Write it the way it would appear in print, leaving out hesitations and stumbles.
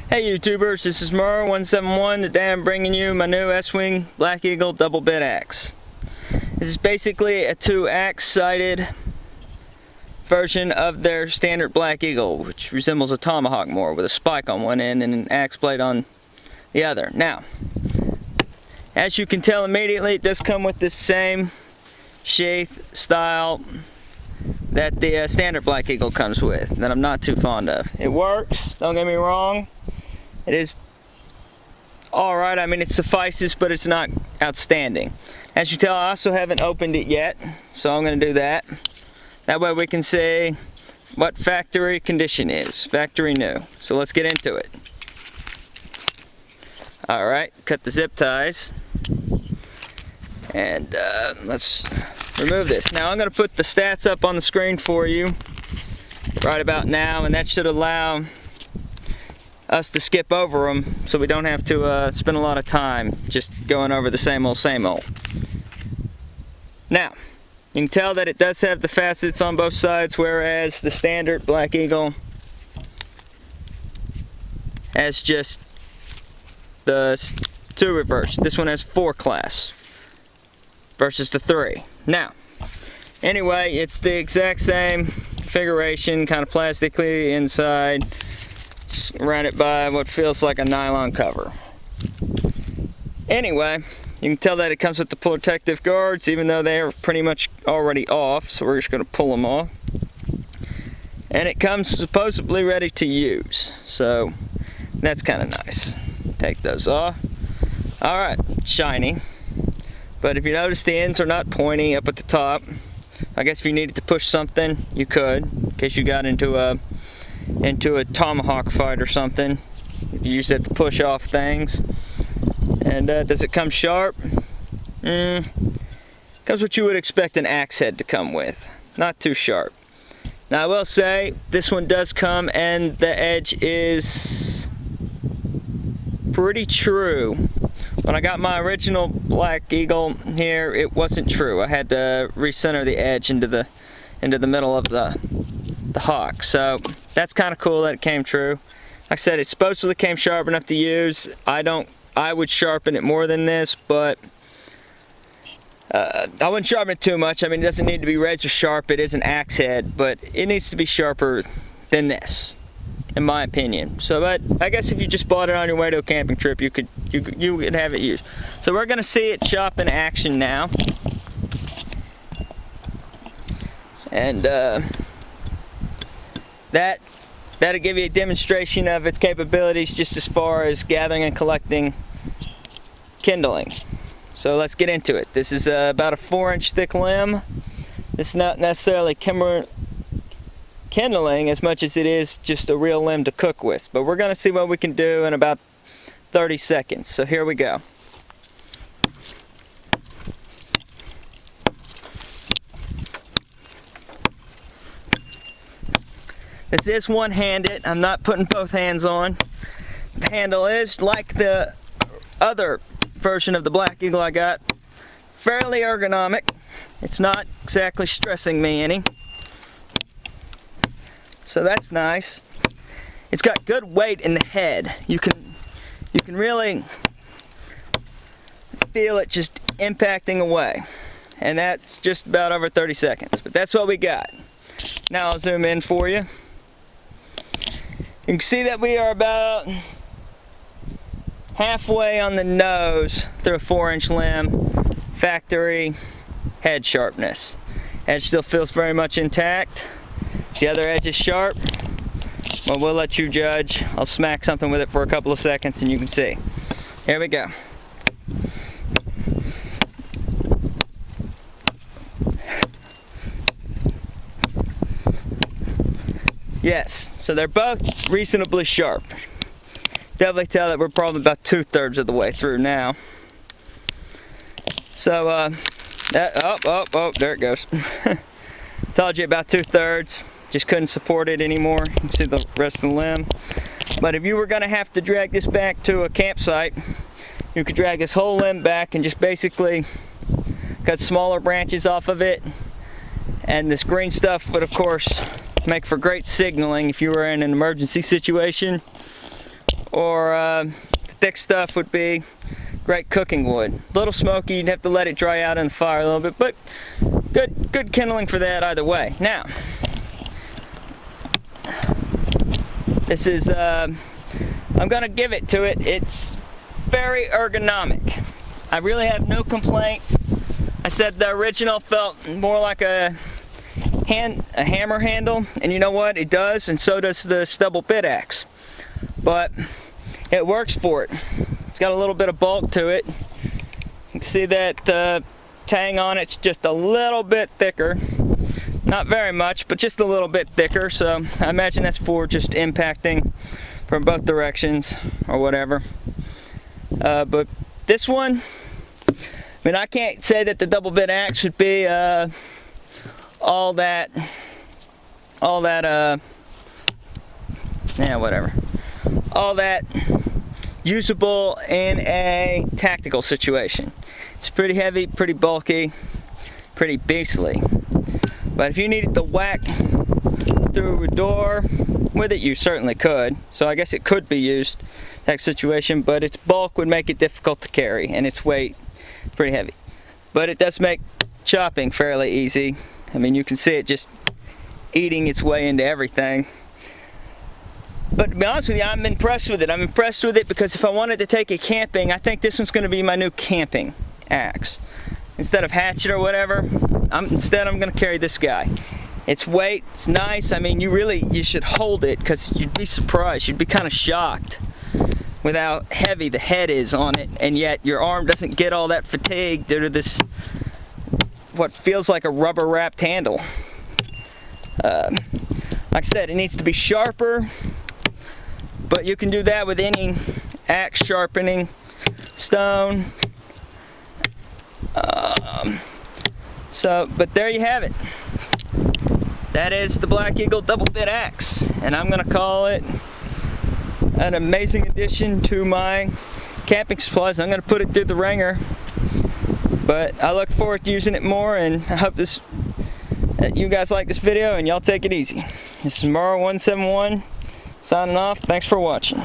Hey YouTubers, this is Mer171. Today I'm bringing you my new Estwing Black Eagle Double Bit Axe. This is basically a 2-axe sided version of their standard Black Eagle, which resembles a tomahawk more, with a spike on one end and an axe blade on the other. Now, as you can tell immediately, it does come with the same sheath style that the standard Black Eagle comes with, that I'm not too fond of. It works, don't get me wrong. It is alright, I mean it suffices, but it's not outstanding. As you tell, I also haven't opened it yet, so I'm going to do that. That way we can see what factory condition is, factory new. So let's get into it. Alright, cut the zip ties. And let's remove this. Now I'm going to put the stats up on the screen for you right about now, and that should allow us to skip over them so we don't have to spend a lot of time just going over the same old. Now, you can tell that it does have the facets on both sides, whereas the standard Black Eagle has just the 2 reverse. This one has 4 clasps versus the 3. Now, anyway, it's the exact same configuration, kind of plastically inside, surrounded by what feels like a nylon cover. Anyway, you can tell that it comes with the protective guards, even though they are pretty much already off, so we're just going to pull them off. And it comes supposedly ready to use, so that's kind of nice. Take those off. Alright, shiny. But if you notice, the ends are not pointy up at the top. I guess if you needed to push something, you could, in case you got into a tomahawk fight or something. You use that to push off things. And does it come sharp? Comes what you would expect an axe head to come with. Not too sharp. Now I will say, this one does come and the edge is pretty true. When I got my original Black Eagle here, it wasn't true. I had to recenter the edge into the middle of the hawk. So that's kind of cool that it came true. Like I said, it supposedly came sharp enough to use. I would sharpen it more than this, but I wouldn't sharpen it too much. I mean, it doesn't need to be razor sharp. It is an axe head, but it needs to be sharper than this, in my opinion. So, but I guess if you just bought it on your way to a camping trip, you could have it used. So we're gonna see it shop in action now, and that'll give you a demonstration of its capabilities, just as far as gathering and collecting kindling. So let's get into it. This is about a 4-inch thick limb. This is not necessarily kindling as much as it is just a real limb to cook with, but we're going to see what we can do in about 30 seconds. So here we go. This is one-handed. I'm not putting both hands on. The handle is, like the other version of the Black Eagle I got, fairly ergonomic. It's not exactly stressing me any. So that's nice. It's got good weight in the head. You can really feel it just impacting away. And that's just about over 30 seconds. But that's what we got. Now I'll zoom in for you. You can see that we are about halfway on the nose through a 4-inch limb. Factory head sharpness. Edge still feels very much intact. The other edge is sharp. Well, we'll let you judge. I'll smack something with it for a couple of seconds and you can see. Here we go. Yes, so they're both reasonably sharp. Definitely tell that we're probably about 2/3 of the way through now. So, there it goes. Told you about 2/3. Just couldn't support it anymore. You can see the rest of the limb. But if you were going to have to drag this back to a campsite, you could drag this whole limb back and just basically cut smaller branches off of it. And this green stuff would, of course, make for great signaling if you were in an emergency situation, or the thick stuff would be great cooking wood. A little smoky, you'd have to let it dry out in the fire a little bit, but good kindling for that either way. Now, this is, I'm gonna give it to it. It's very ergonomic. I really have no complaints. I said the original felt more like a hammer handle, and you know what? It does, and so does this double bit axe. But it works for it. It's got a little bit of bulk to it. You can see that the tang on it's just a little bit thicker. Not very much, but just a little bit thicker, so I imagine that's for just impacting from both directions or whatever. But this one, I mean, I can't say that the double bit axe should be all that usable in a tactical situation. It's pretty heavy, pretty bulky, pretty beastly. But if you needed to whack through a door with it, you certainly could. So I guess it could be used in that situation, but its bulk would make it difficult to carry, and its weight pretty heavy. But it does make chopping fairly easy. I mean, you can see it just eating its way into everything. But to be honest with you, I'm impressed with it. I'm impressed with it because if I wanted to take it camping, I think this one's going to be my new camping axe. Instead of hatchet or whatever, I'm going to carry this guy. Its weight, it's nice. I mean, you should hold it because you'd be surprised. You'd be kind of shocked with how heavy the head is on it, and yet your arm doesn't get all that fatigued due to this, what feels like a rubber wrapped handle. Like I said, it needs to be sharper, but you can do that with any axe sharpening stone. But there you have it. That is the Black Eagle Double Bit Axe, and I'm going to call it an amazing addition to my camping supplies. I'm going to put it through the ringer, but I look forward to using it more, and I hope that you guys like this video and y'all take it easy. This is Mara171 signing off. Thanks for watching.